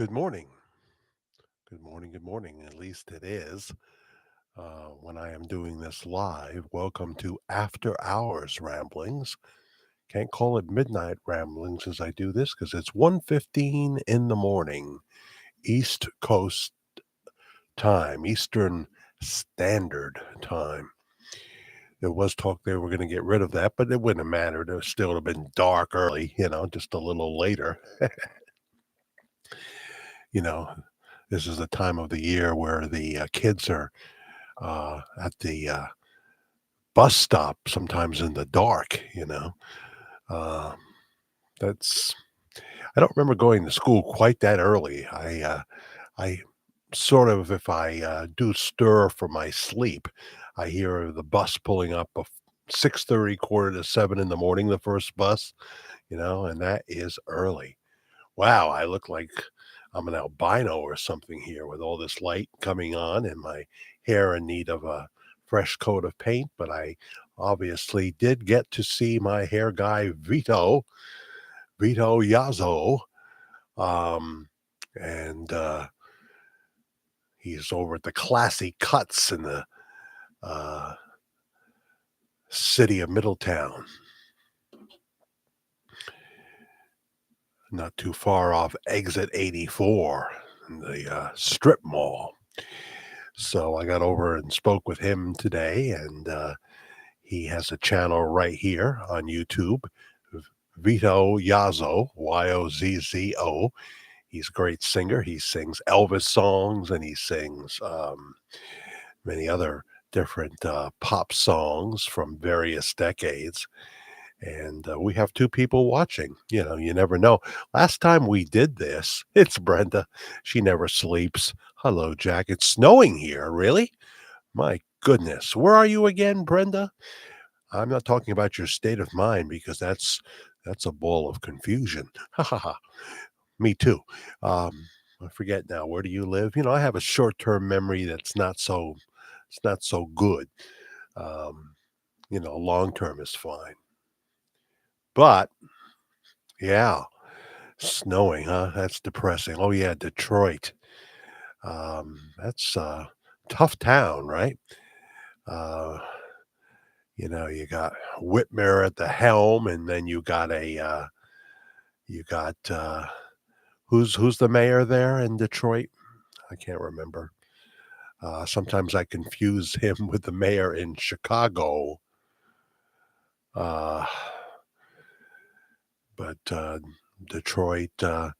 Good morning. Good morning. Good morning. At least it is when I am doing this live. Welcome to After Hours Ramblings. Can't call it midnight ramblings as I do this because it's 1:15 in the morning, East Coast time, Eastern Standard Time. There was talk they were going to get rid of that, but it wouldn't have mattered. It would still have been dark early, just a little later. you know, this is the time of the year where the kids are at the bus stop sometimes in the dark. Uh, that's I don't remember going to school quite that early. I sort of, if I do stir from my sleep, I hear the bus pulling up of 6:30, quarter to 7 in the morning, the first bus, and that is early. Wow, I look like I'm an albino or something here with all this light coming on and my hair in need of a fresh coat of paint. But I obviously did get to see my hair guy, Vito Yazzo. Um, and he's over at the Classy Cuts in the uh, city of Middletown, not too far off exit 84 in the strip mall. So I got over and spoke with him today, and he has a channel right here on YouTube, Vito Yazzo, Yozzo. He's a great singer. He sings Elvis songs and he sings many other different pop songs from various decades. And we have two people watching. You never know. Last time we did this, it's Brenda. She never sleeps. Hello, Jack. It's snowing here. Really? My goodness. Where are you again, Brenda? I'm not talking about your state of mind because that's a ball of confusion. Ha ha ha. Me too. I forget now. Where do you live? I have a short-term memory that's not so good. Um, long term is fine. But yeah, snowing, huh? That's depressing. Oh yeah, Detroit. That's a tough town, right? Uh, you got Whitmer at the helm, and then you got who's the mayor there in Detroit? I can't remember. Sometimes I confuse him with the mayor in Chicago. Uh, but Detroit has,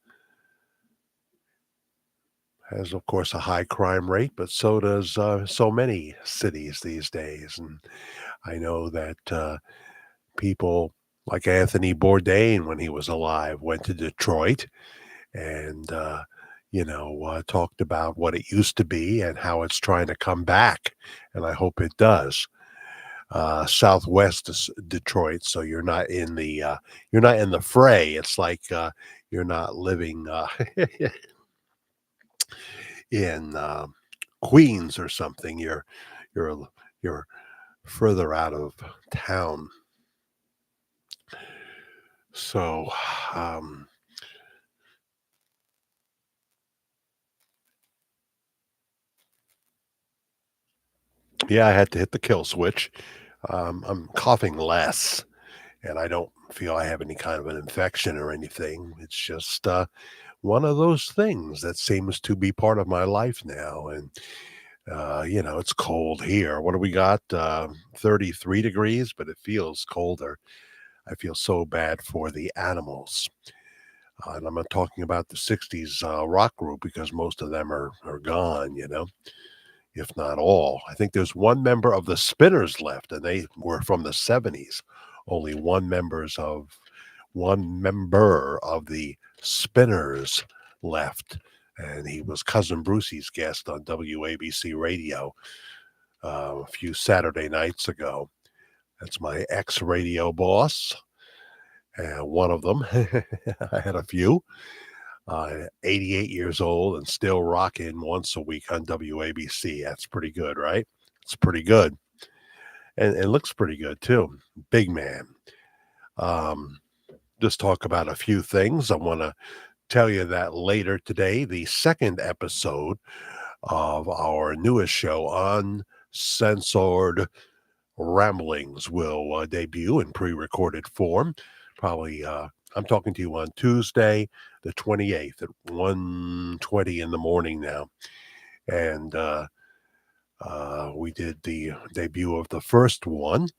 of course, a high crime rate, but so does so many cities these days. And I know that people like Anthony Bourdain, when he was alive, went to Detroit and talked about what it used to be and how it's trying to come back. And I hope it does. Southwest Detroit, so you're not in the fray. It's like you're not living in Queens or something. You're you're further out of town. So um, yeah, I had to hit the kill switch. I'm coughing less, and I don't feel I have any kind of an infection or anything. It's just one of those things that seems to be part of my life now. And it's cold here. What do we got? 33 degrees, but it feels colder. I feel so bad for the animals. And I'm not talking about the 60s rock group because most of them are gone, if not all. I think there's one member of the Spinners left, and they were from the 70s. Only one member of the Spinners left, and he was Cousin Brucey's guest on WABC radio a few Saturday nights ago. That's my ex-radio boss, one of them. I had a few. 88 years old and still rocking once a week on WABC. That's pretty good, right? It's pretty good. And it looks pretty good too. Big man. Um, just talk about a few things. I want to tell you that later today, the second episode of our newest show, Uncensored Ramblings, will debut in pre-recorded form. Probably, I'm talking to you on Tuesday, the 28th at 1:20 in the morning now. And we did the debut of the first one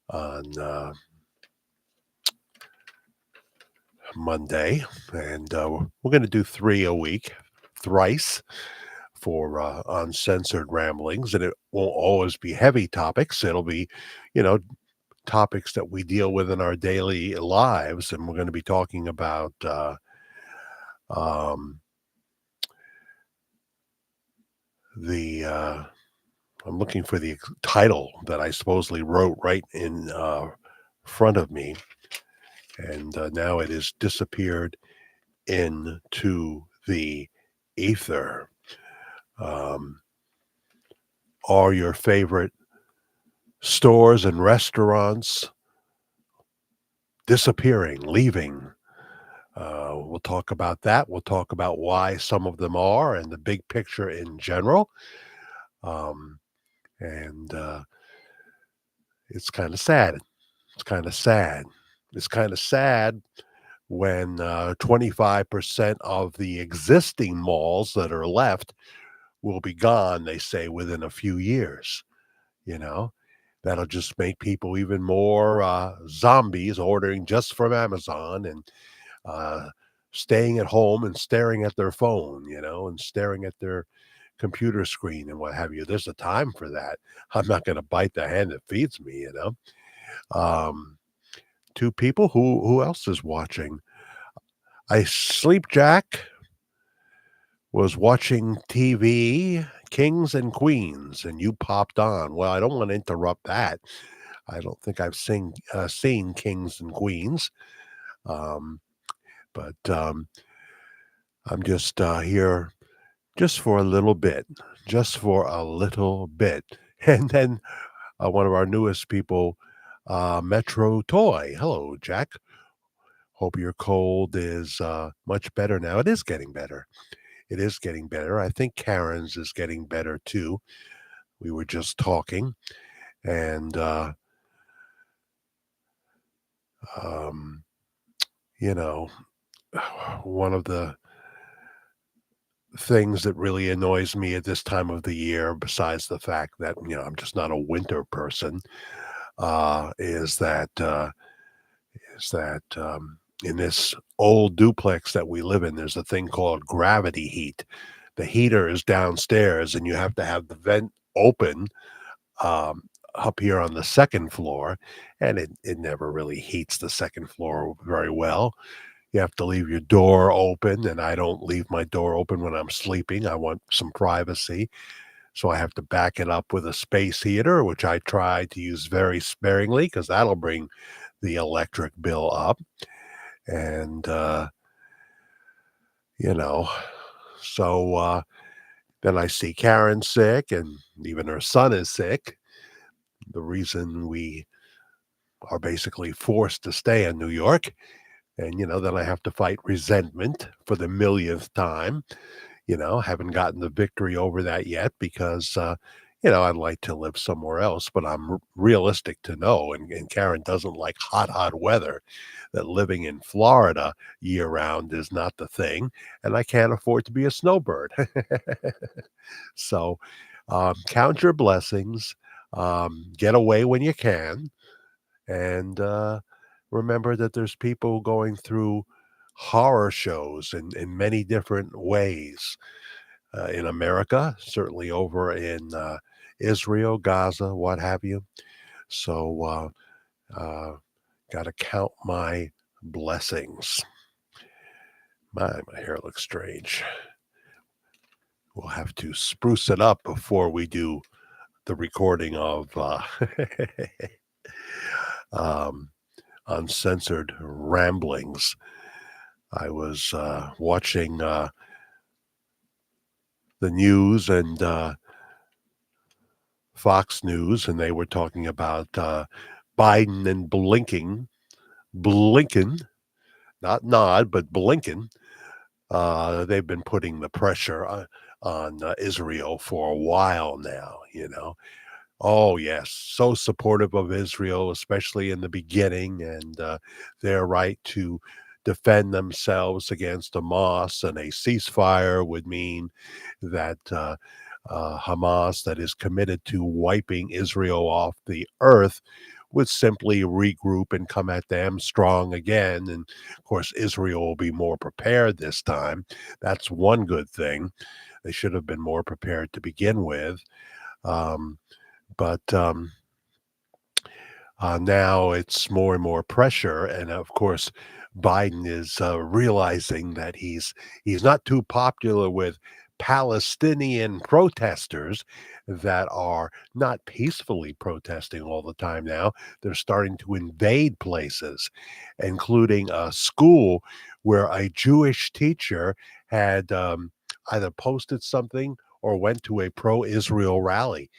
on Monday, and we're going to do three a week, thrice for uncensored ramblings, and it won't always be heavy topics. It'll be, you know, topics that we deal with in our daily lives, and we're going to be talking about um, the. I'm looking for the title that I supposedly wrote right in front of me, and now it has disappeared into the ether. Um, are your favorite stores and restaurants disappearing, leaving? We'll talk about that. We'll talk about why some of them are and the big picture in general. Um, and it's kind of sad. It's kind of sad. It's kind of sad when 25% of the existing malls that are left will be gone, they say, within a few years. You know, that'll just make people even more zombies ordering just from Amazon and uh, staying at home and staring at their phone, and staring at their computer screen and what have you. There's a time for that. I'm not going to bite the hand that feeds me. Two people. Who else is watching? I Sleep Jack was watching TV, Kings and Queens, and you popped on. Well, I don't want to interrupt that. I don't think I've seen Kings and Queens, um, but I'm just here just for a little bit, just for a little bit. And then one of our newest people, Metro Toy. Hello, Jack. Hope your cold is much better now. It is getting better. It is getting better. I think Karen's is getting better too. We were just talking, and um, you know, one of the things that really annoys me at this time of the year, besides the fact that I'm just not a winter person, is that in this old duplex that we live in, there's a thing called gravity heat. The heater is downstairs, and you have to have the vent open um, up here on the second floor, and it never really heats the second floor very well. You have to leave your door open, and I don't leave my door open when I'm sleeping. I want some privacy, so I have to back it up with a space heater, which I try to use very sparingly because that'll bring the electric bill up. And you know, so then I see Karen sick, and even her son is sick. The reason we are basically forced to stay in New York. And, then I have to fight resentment for the millionth time. Haven't gotten the victory over that yet because, I'd like to live somewhere else, but I'm realistic to know. And Karen doesn't like hot, hot weather, that living in Florida year round is not the thing. And I can't afford to be a snowbird. So count your blessings, get away when you can, and remember that there's people going through horror shows in many different ways in America, certainly over in Israel, Gaza, what have you. So, got to count my blessings. My hair looks strange. We'll have to spruce it up before we do the recording of um, uncensored ramblings. I was watching the news and Fox News, and they were talking about Biden and Blinken, not nod, but Blinken, They've been putting the pressure on Israel for a while now, you know. Oh, yes, so supportive of Israel, especially in the beginning, and their right to defend themselves against Hamas, and a ceasefire would mean that Hamas, that is committed to wiping Israel off the earth, would simply regroup and come at them strong again. And of course, Israel will be more prepared this time. That's one good thing. They should have been more prepared to begin with. Um, but now it's more and more pressure, and of course, Biden is realizing that he's not too popular with Palestinian protesters that are not peacefully protesting all the time now. They're starting to invade places, including a school where a Jewish teacher had either posted something or went to a pro-Israel rally.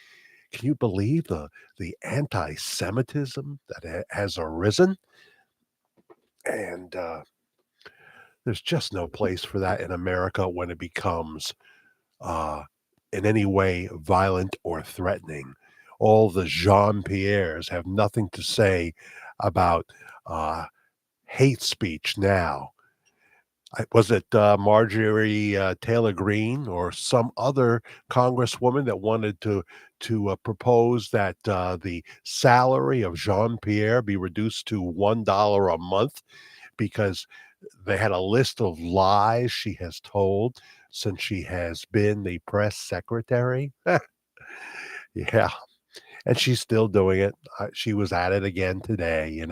Can you believe the anti-Semitism that has arisen? And there's just no place for that in America when it becomes uh, in any way violent or threatening. All the Jean Pierres have nothing to say about uh, hate speech now. Was it Marjorie Taylor Greene or some other congresswoman that wanted to propose that the salary of Jean Pierre be reduced to $1 a month because they had a list of lies she has told since she has been the press secretary? Yeah, and she's still doing it. She was at it again today.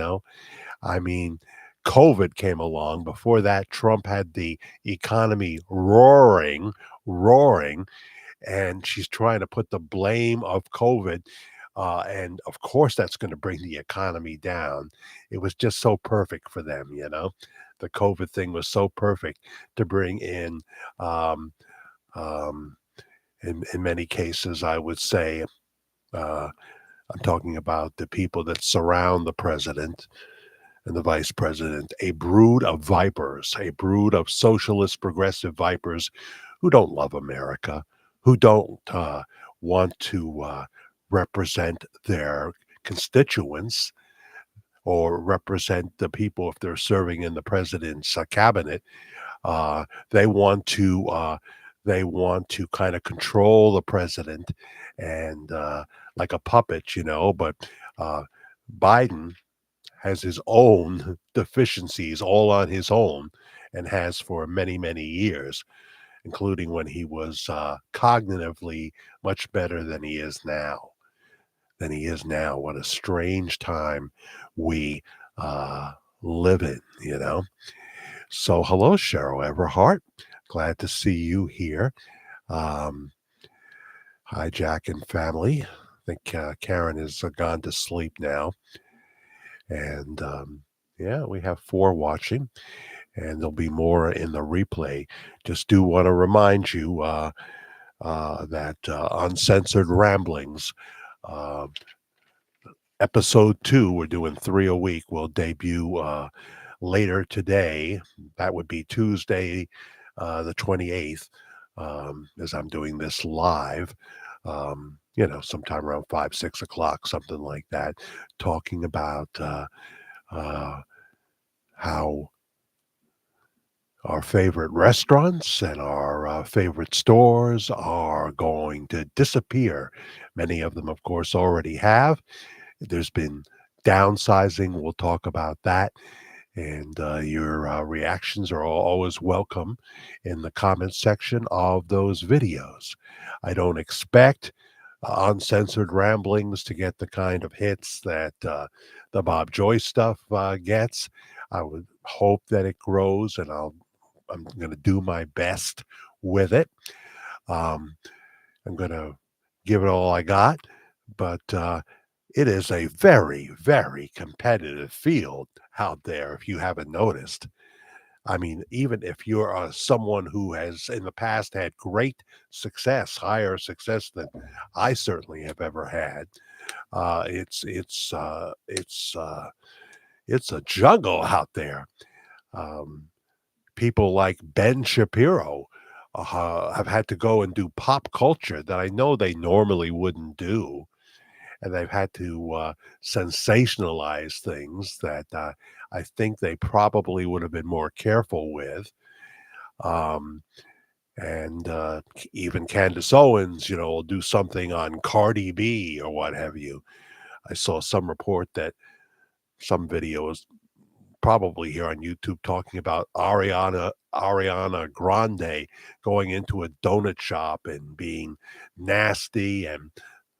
I mean, COVID came along. Before that, Trump had the economy roaring, roaring, and she's trying to put the blame of COVID. And of course, that's going to bring the economy down. It was just so perfect for them. The COVID thing was so perfect to bring in, um, um, in many cases, I would say, uh, I'm talking about the people that surround the president and the vice president, a brood of vipers, a brood of socialist progressive vipers who don't love America, who don't want to represent their constituents or represent the people if they're serving in the president's cabinet. They want to kind of control the president and like a puppet. But uh, Biden has his own deficiencies all on his own and has for many, many years, including when he was cognitively much better than he is now. What a strange time we live in. So, hello, Cheryl Everhart. Glad to see you here. Um, Hi, Jack and family. I think Karen has gone to sleep now. And yeah, we have four watching, and there'll be more in the replay. Just do want to remind you that Uncensored Ramblings, uh, episode 2, we're doing 3 a week, will debut later today. That would be Tuesday, the 28th, as I'm doing this live. Sometime around 5, 6 o'clock, something like that, talking about uh, how our favorite restaurants and our favorite stores are going to disappear. Many of them, of course, already have. There's been downsizing. We'll talk about that. And your reactions are always welcome in the comment section of those videos. I don't expect uncensored ramblings to get the kind of hits that the Bob Joyce stuff gets. I would hope that it grows, and I'm going to do my best with it. Um, I'm going to give it all I got, but it is a very, very competitive field out there, if you haven't noticed. I mean, even if you're someone who has in the past had great success, higher success than I certainly have ever had, it's a jungle out there. Um, People like Ben Shapiro have had to go and do pop culture that I know they normally wouldn't do, and they've had to sensationalize things that I think they probably would have been more careful with. Um, and even Candace Owens, will do something on Cardi B or what have you. I saw some report that some videos probably here on YouTube talking about Ariana Grande going into a donut shop and being nasty and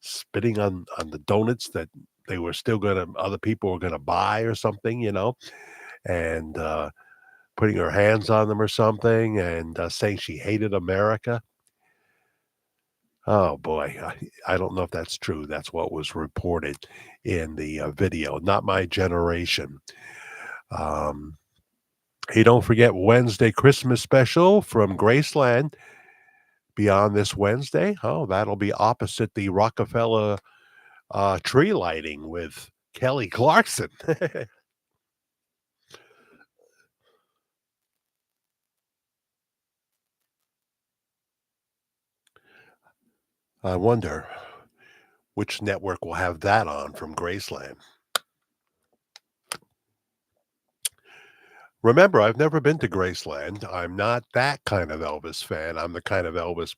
spitting on the donuts that they were still gonna other people were gonna buy or something, and putting her hands on them or something and saying she hated America. Oh boy, I don't know if that's true. That's what was reported in the video. Not my generation. Um, Hey, don't forget Wednesday Christmas special from Graceland beyond this Wednesday. Oh, that'll be opposite the Rockefeller tree lighting with Kelly Clarkson. I wonder which network will have that on from Graceland. Remember, I've never been to Graceland. I'm not that kind of Elvis fan. I'm the kind of Elvis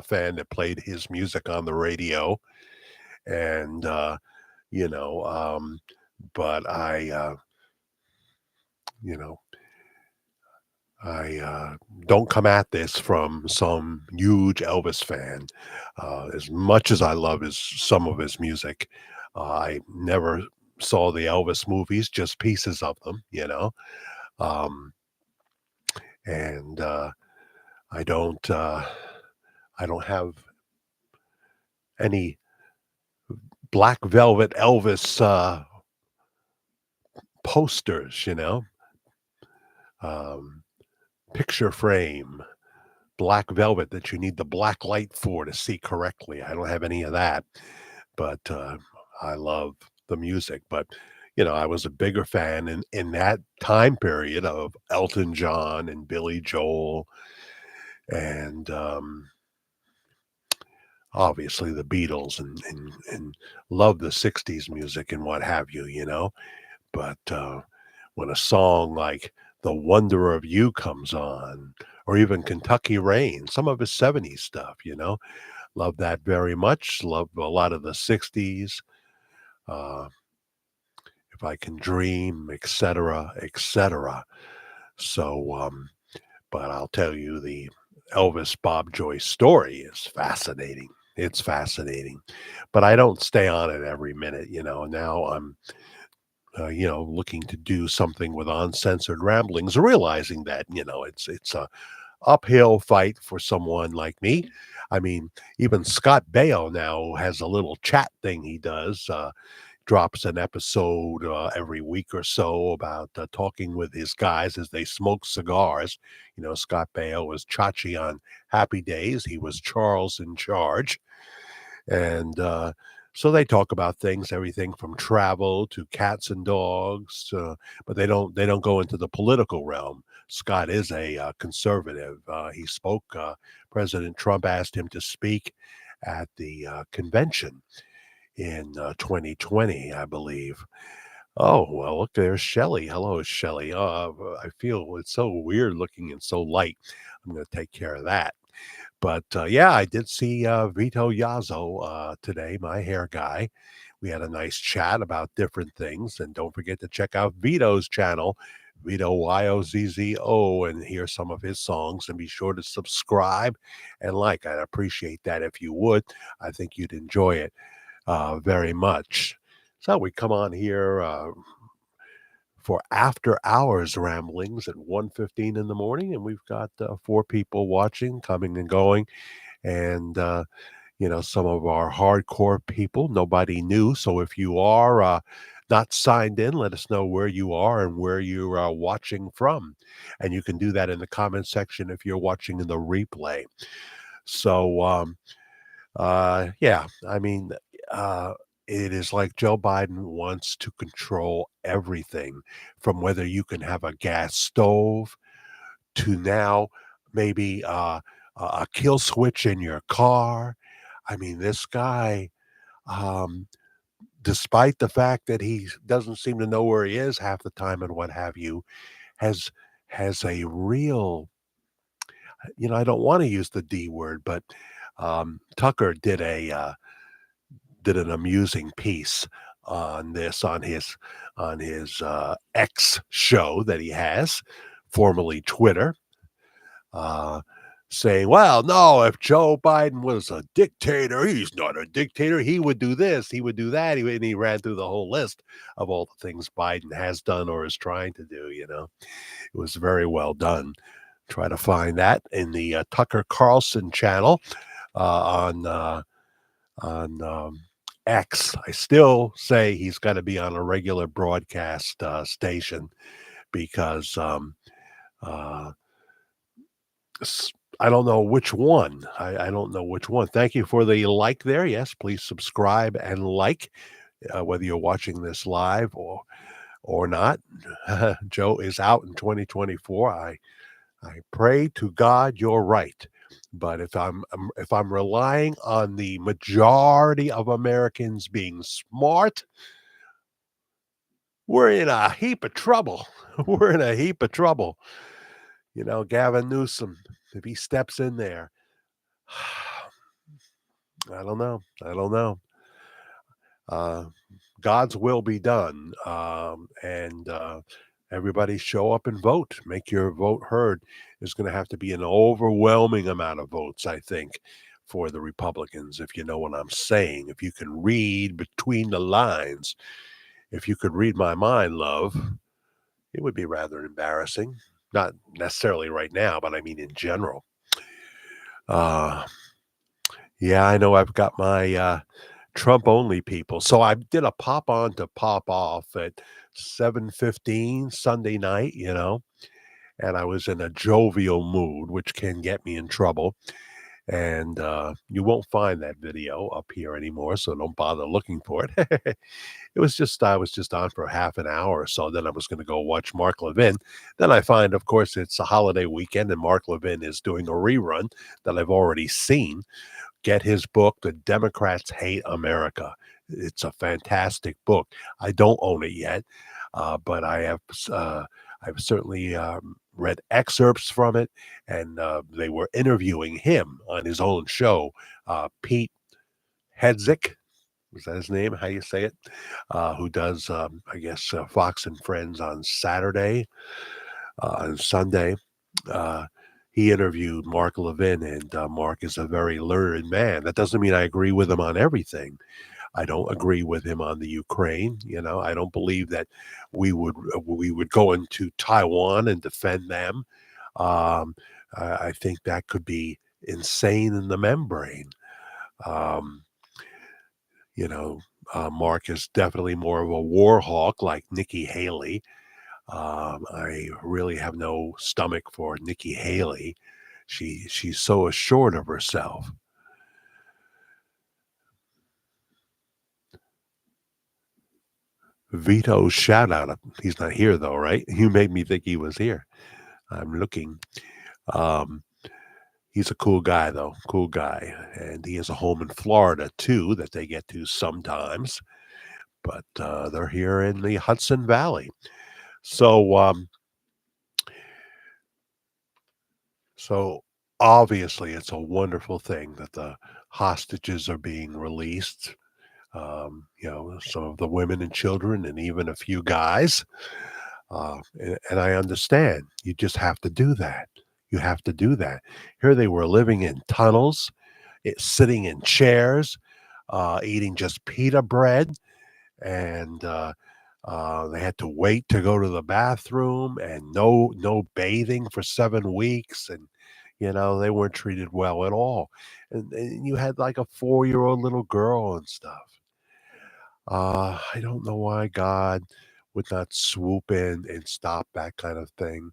fan that played his music on the radio, and you know, um, but you know, I don't come at this from some huge Elvis fan. As much as I love some of his music, I never saw the Elvis movies, just pieces of them. Um, and I don't I don't have any Black Velvet Elvis posters, um, picture frame, black velvet that you need the black light for to see correctly. I don't have any of that, but I love the music. But I was a bigger fan in that time period of Elton John and Billy Joel and obviously the Beatles and love the '60s music and what have you. But when a song like "The Wonder of You" comes on, or even "Kentucky Rain," some of his '70s stuff. Love that very much. Love a lot of the '60s, uh, "If I Can Dream," etc., etc. So, but I'll tell you, the Elvis Bob Joyce story is fascinating. It's fascinating, but I don't stay on it every minute. Now I'm, looking to do something with uncensored ramblings, realizing that it's a uphill fight for someone like me. I mean, even Scott Baio now has a little chat thing he does. Drops an episode every week or so about talking with his guys as they smoke cigars. Scott Baio was Chachi on Happy Days. He was Charles in Charge, and so they talk about things, everything from travel to cats and dogs, but they don't go into the political realm. Scott is a conservative. He spoke. President Trump asked him to speak at the convention in 2020, I believe. Oh well, look, there's Shelley. Hello, Shelley. I feel it's so weird looking and so light. I'm going to take care of that. But, yeah, I did see, Vito Yazzo, today, my hair guy. We had a nice chat about different things, and don't forget to check out Vito's channel, Vito, Yozzo, and hear some of his songs, and be sure to subscribe and like. I'd appreciate that if you would. I think you'd enjoy it, very much. So we come on here, for after hours ramblings at 1:15 in the morning, and we've got, 4 people watching, coming and going. And some of our hardcore people, nobody knew. So if you are not signed in, let us know where you are and where you are watching from, and you can do that in the comment section if you're watching in the replay. So yeah, I mean, uh it is like Joe Biden wants to control everything, from whether you can have a gas stove to now maybe a kill switch in your car. I mean, this guy, um, despite the fact that he doesn't seem to know where he is half the time and what have you, has has a real, I don't want to use the D word, but Tucker did an amusing piece on this on his X show that he has, formerly Twitter, uh, saying, "Well, no, if Joe Biden was a dictator, he's not a dictator. He would do this, he would do that." And he ran through the whole list of all the things Biden has done or is trying to do. It was very well done. Try to find that in the Tucker Carlson channel on X. I still say he's got to be on a regular broadcast station because uh, I don't know which one. I don't know which one. Thank you for the like there. Yes, please subscribe and like whether you're watching this live or not. Joe is out in 2024. I pray to God you're right. But if I'm relying on the majority of Americans being smart, we're in a heap of trouble. We're in a heap of trouble. Gavin Newsom, if he steps in there, I don't know. I don't know. Uh, God's will be done, and everybody show up and vote. Make your vote heard. There's going to have to be an overwhelming amount of votes, I think, for the Republicans, if you know what I'm saying. If you can read between the lines, if you could read my mind, love, it would be rather embarrassing. Not necessarily right now, but I mean in general. Uh, yeah, I know I've got my Trump only people. So I did a pop on to pop off at 7:15 Sunday night, and I was in a jovial mood, which can get me in trouble. And you won't find that video up here anymore, so don't bother looking for it. I was just on for half an hour or so. Then I was going to go watch Mark Levin. Then I find, of course, it's a holiday weekend, and Mark Levin is doing a rerun that I've already seen. Get his book, The Democrats Hate America. It's a fantastic book. I don't own it yet, but I've certainly read excerpts from it, and they were interviewing him on his own show. Pete Hedzik, was that his name? How you say it? Who does, I guess, Fox and Friends on Saturday and Sunday. Uh, he interviewed Mark Levin, and Mark is a very learned man. That doesn't mean I agree with him on everything. I don't agree with him on the Ukraine. I don't believe that we would go into Taiwan and defend them. Um, I think that could be insane in the membrane. Um, you know, Mark is definitely more of a war hawk like Nikki Haley. I really have no stomach for Nikki Haley. She's so assured of herself. Vito shout out. He's not here though, right? You made me think he was here. I'm looking. Um, he's a cool guy though, cool guy, and he has a home in Florida too that they get to sometimes. But they're here in the Hudson Valley, so so obviously it's a wonderful thing that the hostages are being released. Some of the women and children, and even a few guys. And I understand. You just have to do that. You have to do that. Here they were living in tunnels, sitting in chairs, eating just pita bread, and they had to wait to go to the bathroom, and no bathing for 7 weeks, and they weren't treated well at all. And you had like a 4-year-old little girl and stuff. I don't know why God would not swoop in and stop that kind of thing.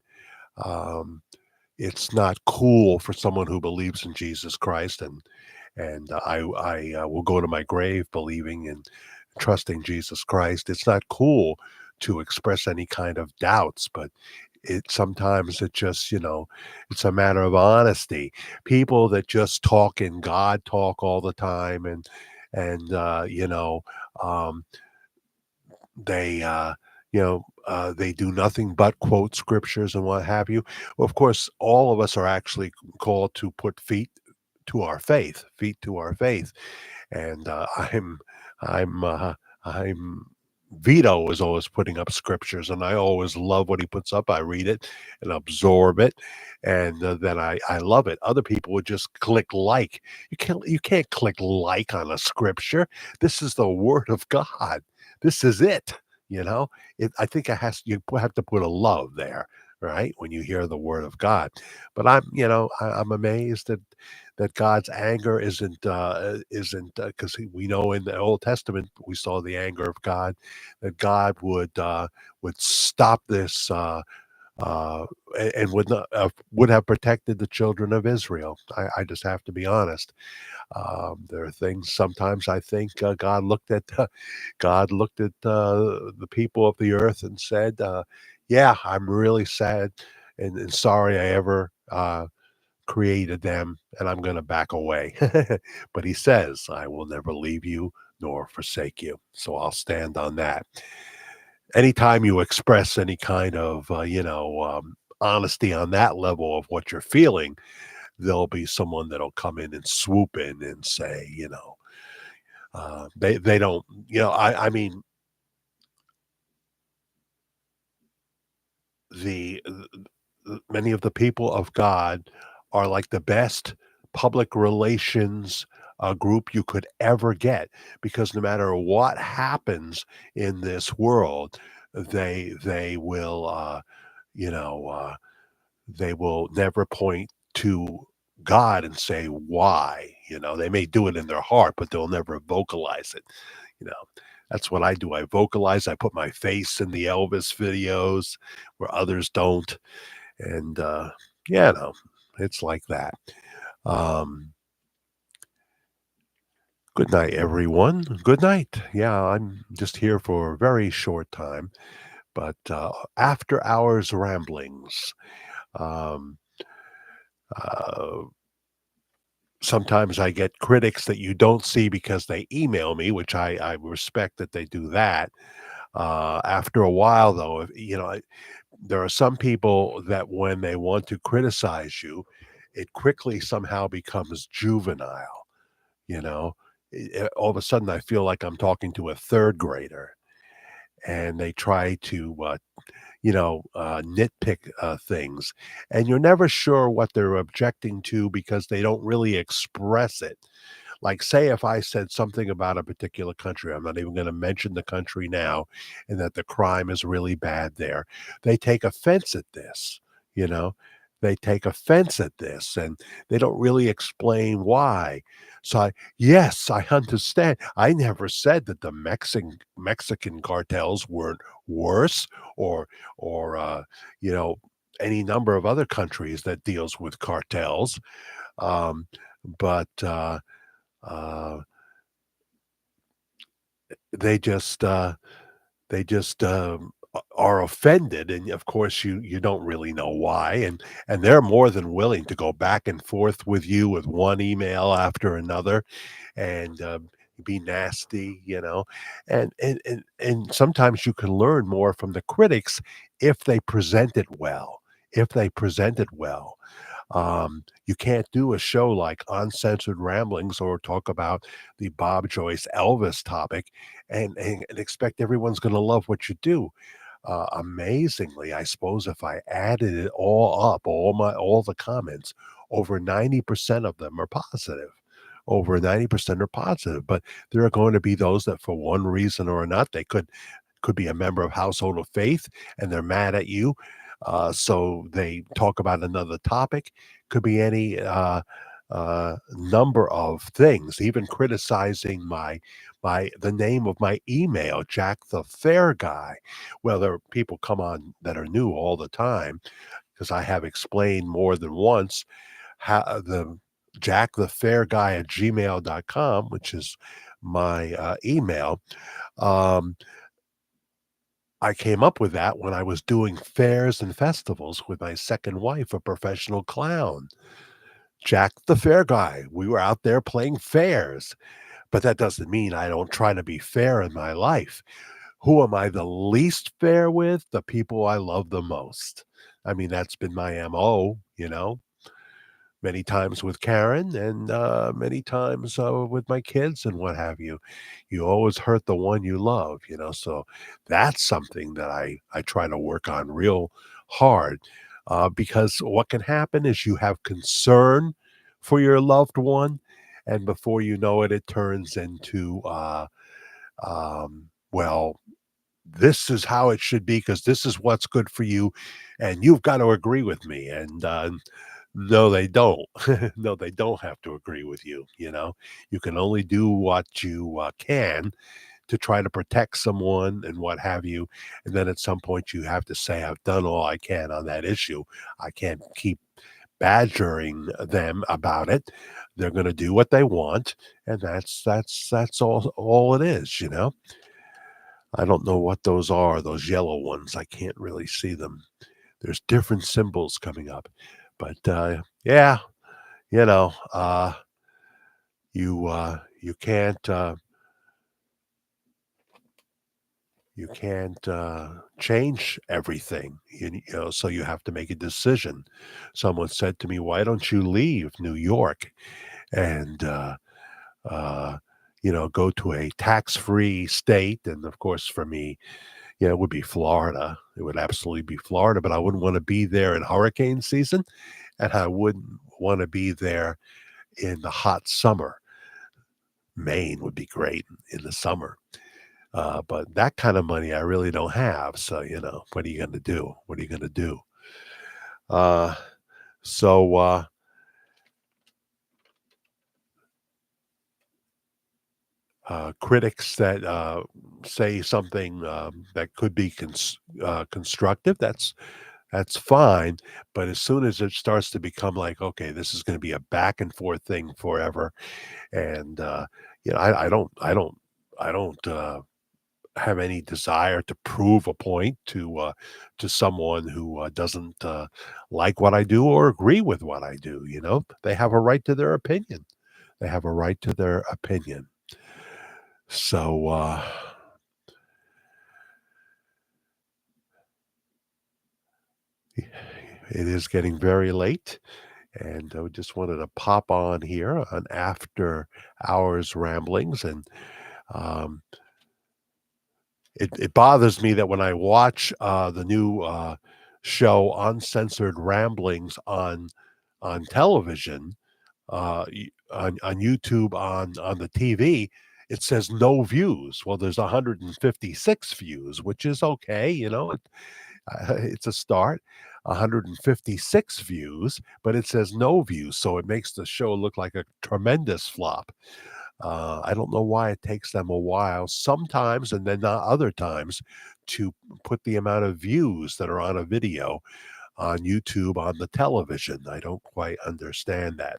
Um, it's not cool for someone who believes in Jesus Christ, and I will go to my grave believing and trusting Jesus Christ. It's not cool to express any kind of doubts, but Sometimes it just, it's a matter of honesty. People that just talk in God talk all the time, and um, they they do nothing but quote scriptures and what have you. Well, of course, all of us are actually called to put feet to our faith, and I'm Vito is always putting up scriptures, and I always love what he puts up. I read it and absorb it, and then I love it. Other people would just click like. You can't click like on a scripture. This is the word of God. This is it. You know, I think you have to put a love there, right? When you hear the word of God, but I'm amazed that God's anger isn't because we know in the Old Testament we saw the anger of God, that God would stop this and would have protected the children of Israel. I just have to be honest. There are things sometimes I think God looked at the people of the earth and said, "Yeah, I'm really sad and sorry I ever." Created them, and I'm going to back away. But he says, I will never leave you nor forsake you. So I'll stand on that. Anytime you express any kind of, honesty on that level of what you're feeling, there'll be someone that'll come in and swoop in and say, they don't, I mean, the many of the people of God are like the best public relations group you could ever get, because no matter what happens in this world, they will you know they will never point to God and say why. They may do it in their heart, but they'll never vocalize it. You know, that's what I do. I vocalize. I put my face in the Elvis videos where others don't, and yeah, no, it's like that. Um, Good night, everyone. Good night. Yeah, I'm just here for a very short time, but after hours ramblings. Um, uh, Sometimes I get critics that you don't see because they email me, which I respect that they do that. After a while, though, there are some people that when they want to criticize you, it quickly somehow becomes juvenile. You know, all of a sudden, I feel like I'm talking to a third grader, and they try to, nitpick things, and you're never sure what they're objecting to because they don't really express it. Like, say, if I said something about a particular country, I'm not even going to mention the country now, and that the crime is really bad there. They take offense at this, you know? They take offense at this and they don't really explain why. Yes, I understand. I never said that the Mexican cartels weren't worse or, or, you know, any number of other countries that deals with cartels. Um, but, uh, they just are offended, and of course you don't really know why, and they're more than willing to go back and forth with you with one email after another, and be nasty, and sometimes you can learn more from the critics if they present it well. If they present it well, you can't do a show like Uncensored Ramblings or talk about the Bob Joyce Elvis topic and expect everyone's going to love what you do. Amazingly, I suppose if I added it all up, all the comments, over 90% of them are positive. Over 90% are positive, but there are going to be those that, for one reason or another, they could be a member of household of faith and they're mad at you. So they talk about another topic. Could be any number of things, even criticizing the name of my email, Jack the Fair Guy. Well, there are people come on that are new all the time because I have explained more than once how the Jack the Fair Guy at gmail.com, which is my email. Um, I came up with that when I was doing fairs and festivals with my second wife, a professional clown. Jack the Fair Guy. We were out there playing fairs, but that doesn't mean I don't try to be fair in my life. Who am I the least fair with? The people I love the most. I mean, that's been my MO, many times with Karen and many times with my kids and what have you. You always hurt the one you love, so that's something that I try to work on real hard, because what can happen is you have concern for your loved one, and before you know it, it turns into well, this is how it should be because this is what's good for you, and you've got to agree with me. And no, they don't. No, they don't have to agree with you. You can only do what you can to try to protect someone and what have you. And then at some point, you have to say, I've done all I can on that issue. I can't keep badgering them about it. They're going to do what they want, and that's all it is. I don't know what those are, those yellow ones. I can't really see them. There's different symbols coming up. But yeah, you know, uh, you can't change everything. So you have to make a decision. Someone said to me, "Why don't you leave New York and uh, go to a tax-free state?" And of course, for me, it would be Florida. It would absolutely be Florida, but I wouldn't want to be there in hurricane season, and I wouldn't want to be there in the hot summer. Maine would be great in the summer. But that kind of money I really don't have. So, what are you going to do? What are you going to do? Uh, so, critics that say something that could be constructive, that's fine. But as soon as it starts to become like, okay, this is going to be a back and forth thing forever, and I don't have any desire to prove a point to someone who doesn't like what I do or agree with what I do. They have a right to their opinion. They have a right to their opinion. So it is getting very late, and I just wanted to pop on here on after hours ramblings, and um, it bothers me that when I watch the new show Uncensored Ramblings on television, on YouTube, on the TV, it says no views. Well, there's 156 views, which is okay. It's a start. 156 views, but it says no views, so it makes the show look like a tremendous flop. I don't know why it takes them a while sometimes, and then not other times, to put the amount of views that are on a video on YouTube on the television. I don't quite understand that.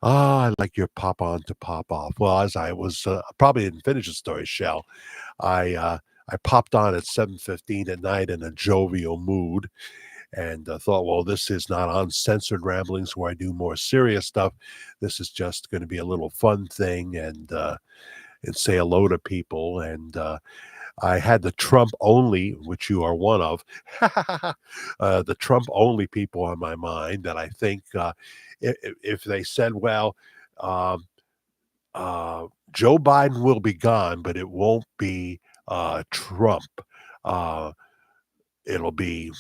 Ah, I like your pop on to pop off. Well, as I was probably didn't finish the story, Shell. I popped on at 7:15 at night in a jovial mood and thought, well, this is not uncensored ramblings where I do more serious stuff. This is just going to be a little fun thing and say hello to people. And I had the Trump only, which you are one of, the Trump only people on my mind that I think if they said, well, um, Joe Biden will be gone, but it won't be Trump. Uh, it'll be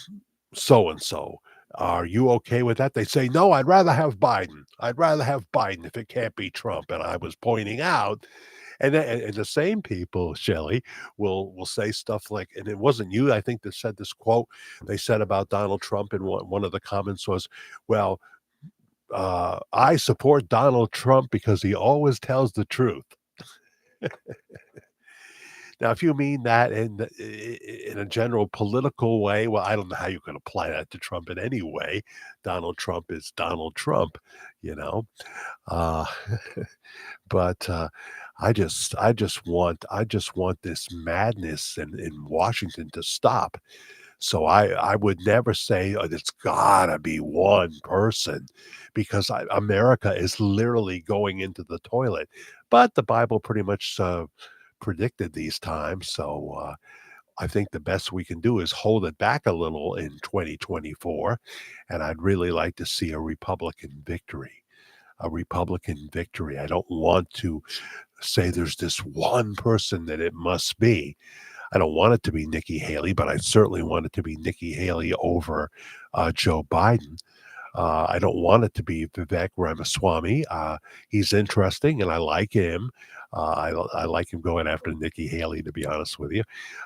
so and so. Are you okay with that? They say, no, I'd rather have Biden. I'd rather have Biden if it can't be Trump. And I was pointing out, and the same people, Shelley, will say stuff like, and it wasn't you, I think, that said this quote they said about Donald Trump. And one of the comments was, well, I support Donald Trump because he always tells the truth. Now, if you mean that in a general political way, well, I don't know how you can apply that to Trump in any way. Donald Trump is Donald Trump, you know. Uh, but I just want this madness in Washington to stop. So I would never say, "Oh, it's gotta be one person," because America is literally going into the toilet. But the Bible pretty much, predicted these times, so, I think the best we can do is hold it back a little in 2024, and I'd really like to see a Republican victory. A Republican victory. I don't want to say there's this one person that it must be. I don't want it to be Nikki Haley, but I certainly want it to be Nikki Haley over Joe Biden. I don't want it to be Vivek Ramaswamy. He's interesting, and I like him. I like him going after Nikki Haley, to be honest with you.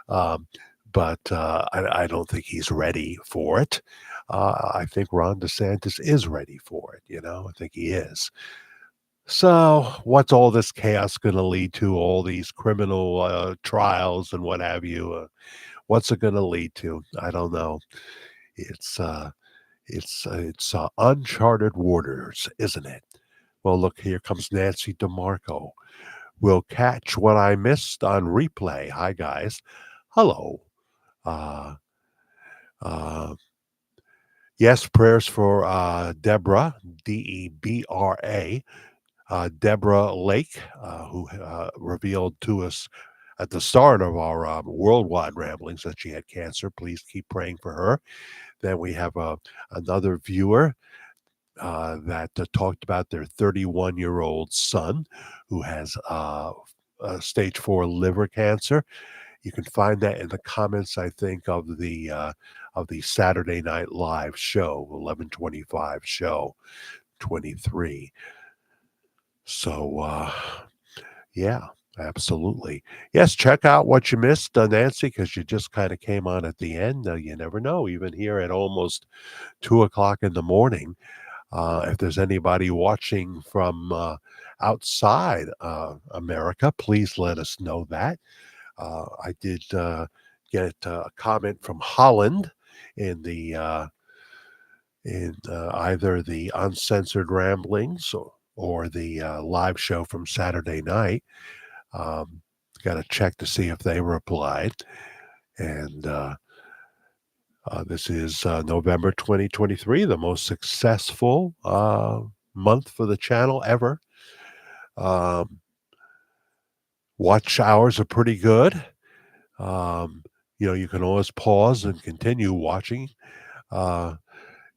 Um, but I don't think he's ready for it. I think Ron DeSantis is ready for it. I think he is. So, what's all this chaos going to lead to? All these criminal trials and what have you? What's it going to lead to? I don't know. It's it's uncharted waters, isn't it? Well, look, here comes Nancy DeMarco. We'll catch what I missed on replay. Hi, guys. Hello. Uh, uh, yes, prayers for Deborah, Debra, Deborah Lake, who revealed to us at the start of our worldwide ramblings that she had cancer. Please keep praying for her. Then we have another viewer that talked about their 31-year-old son who has stage 4 liver cancer. You can find that in the comments, I think, of the Saturday Night Live show, 11:25 show 23. So yeah, absolutely. Yes, check out what you missed, Nancy, because you just kind of came on at the end. You never know, even here at almost 2 o'clock in the morning. If there's anybody watching from outside America, please let us know that. I did get a comment from Holland in the in either the uncensored ramblings or the live show from Saturday night. Um, Got to check to see if they replied. And this is November 2023, the most successful month for the channel ever. Um, Watch hours are pretty good. Um, you can always pause and continue watching. Uh,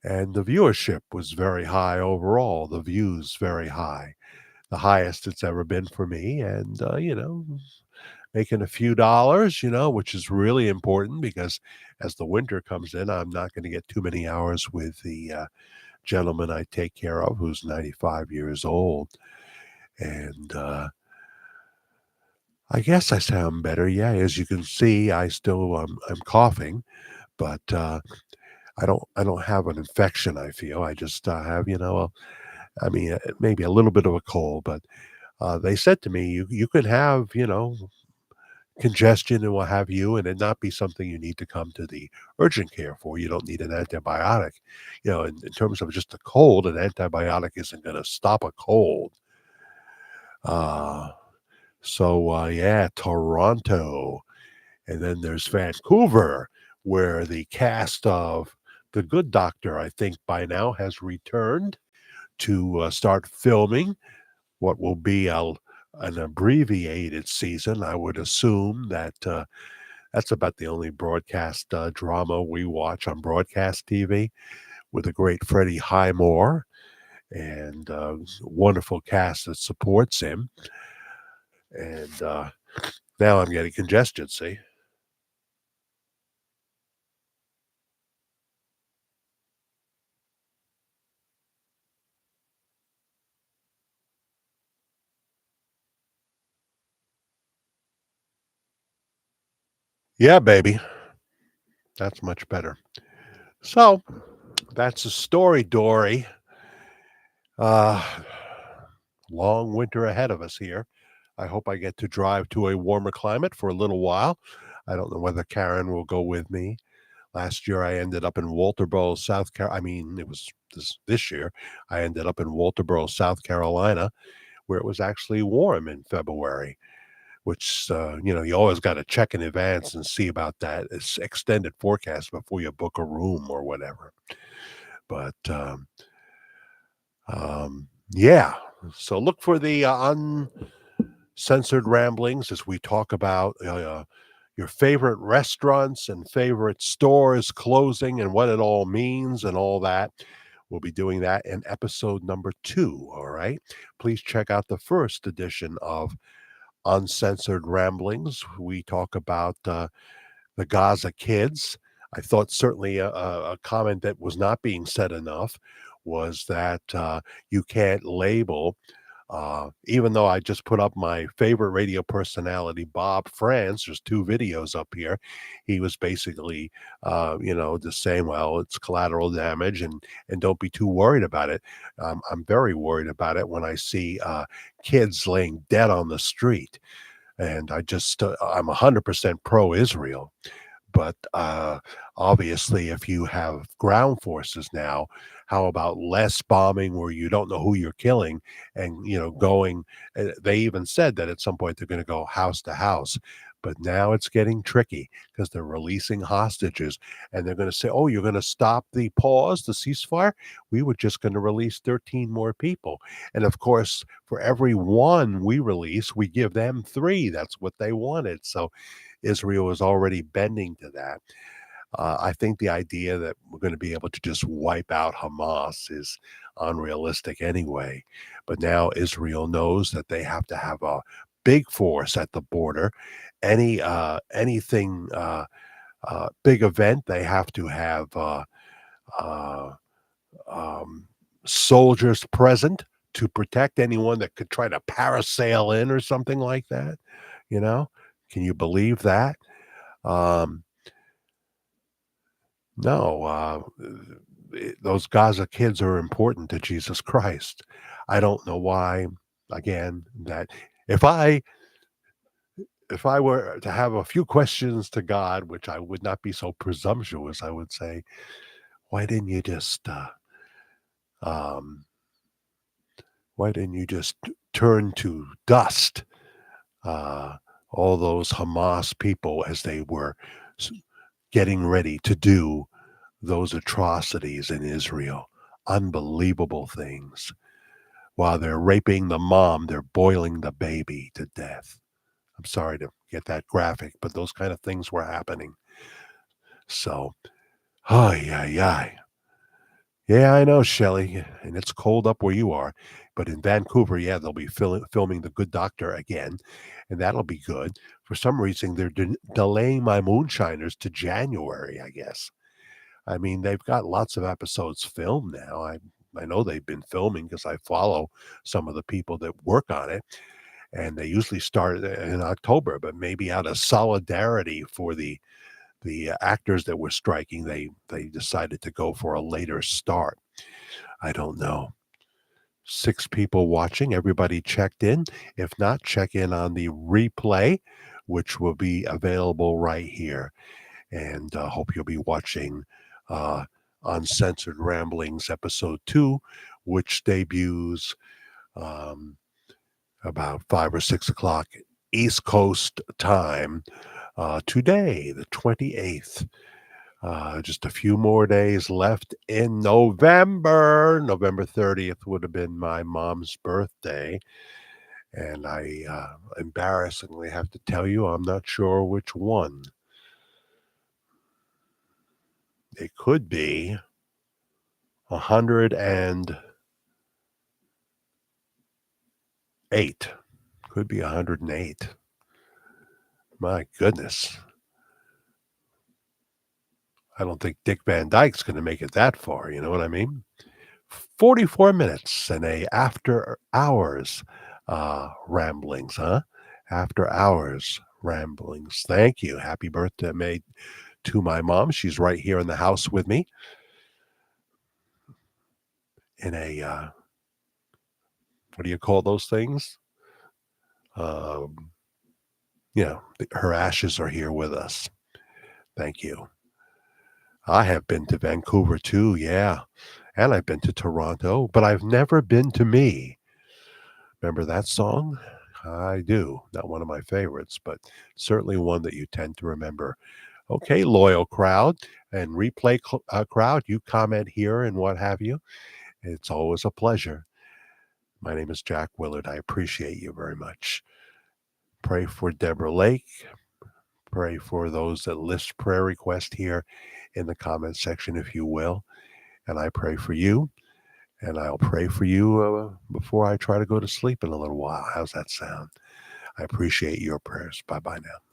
and the viewership was very high overall. The views very high, the highest it's ever been for me. And making a few dollars, which is really important because as the winter comes in, I'm not going to get too many hours with the gentleman I take care of who's 95 years old. And I guess I sound better. Yeah, as you can see, I still I'm coughing, but I don't have an infection. I feel I just have I mean maybe a little bit of a cold, but they said to me you could have congestion and what have you, and it not be something you need to come to the urgent care for. You don't need an antibiotic. In terms of just a cold, an antibiotic isn't going to stop a cold. Uh, yeah, Toronto. And then there's Vancouver, where the cast of The Good Doctor, I think by now, has returned to start filming what will be an abbreviated season. I would assume that that's about the only broadcast drama we watch on broadcast TV with the great Freddie Highmore and wonderful cast that supports him. And now I'm getting congestion, see? Yeah, baby. That's much better. So that's the story, Dory. Uh, Long winter ahead of us here. I hope I get to drive to a warmer climate for a little while. I don't know whether Karen will go with me. Last year, I ended up in Walterboro, South Carolina. I mean, it was this year. I ended up in Walterboro, South Carolina, where it was actually warm in February, which, you always got to check in advance and see about that. It's extended forecast before you book a room or whatever. But yeah, so look for the uncensored ramblings as we talk about your favorite restaurants and favorite stores closing and what it all means and all that. We'll be doing that in episode number 2. All right. Please check out the first edition of Uncensored Ramblings. We talk about the Gaza kids. I thought certainly a comment that was not being said enough was that you can't label, even though I just put up my favorite radio personality, Bob France, there's 2 videos up here. He was basically, just saying, well, it's collateral damage and don't be too worried about it. I'm very worried about it when I see kids laying dead on the street. And I'm 100% pro Israel. But obviously, if you have ground forces now, how about less bombing where you don't know who you're killing and, going? They even said that at some point they're going to go house to house. But now it's getting tricky because they're releasing hostages and they're going to say, oh, you're going to stop the pause, the ceasefire? We were just going to release 13 more people. And of course, for every one we release, we give them 3. That's what they wanted. So Israel is already bending to that. I think the idea that we're going to be able to just wipe out Hamas is unrealistic anyway. But now Israel knows that they have to have a big force at the border. Anything big event, they have to have uh, um, soldiers present to protect anyone that could try to parasail in or something like that. You know, can you believe that? Um, no, those Gaza kids are important to Jesus Christ. I don't know why. Again, that if I if I were to have a few questions to God, which I would not be so presumptuous, I would say, why didn't you just um, why didn't you just turn to dust uh, all those Hamas people as they were s- getting ready to do those atrocities in Israel? Unbelievable things. While they're raping the mom, they're boiling the baby to death. I'm sorry to get that graphic, but those kind of things were happening. So, ay, ay, ay. Yeah, I know, Shelley, and it's cold up where you are. But in Vancouver, yeah, they'll be filming The Good Doctor again, and that'll be good. For some reason, they're delaying my Moonshiners to January, I guess. I mean, they've got lots of episodes filmed now. I know they've been filming because I follow some of the people that work on it, and they usually start in October. But maybe out of solidarity for the actors that were striking, they decided to go for a later start. I don't know. 6 people watching. Everybody checked in. If not, check in on the replay, which will be available right here. And hope you'll be watching uh, Uncensored Ramblings Episode 2, which debuts um, about 5 or 6 o'clock East Coast time today, the 28th. Just a few more days left in November. November 30th would have been my mom's birthday. And I embarrassingly have to tell you, I'm not sure which one. It could be 108. Could be 108. My goodness. I don't think Dick Van Dyke's going to make it that far. You know what I mean? 44 minutes and a after hours ramblings, huh? After hours ramblings. Thank you. Happy birthday made to my mom. She's right here in the house with me in a, what do you call those things? Um, her ashes are here with us. Thank you. I have been to Vancouver too, yeah. And I've been to Toronto, but I've never been to me. Remember that song? I do. Not one of my favorites, but certainly one that you tend to remember. Okay, loyal crowd and replay crowd, you comment here and what have you. It's always a pleasure. My name is Jack Willard. I appreciate you very much. Pray for Deborah Lake. Pray for those that list prayer request here in the comment section, if you will. And I pray for you. And I'll pray for you before I try to go to sleep in a little while. How's that sound? I appreciate your prayers. Bye bye now.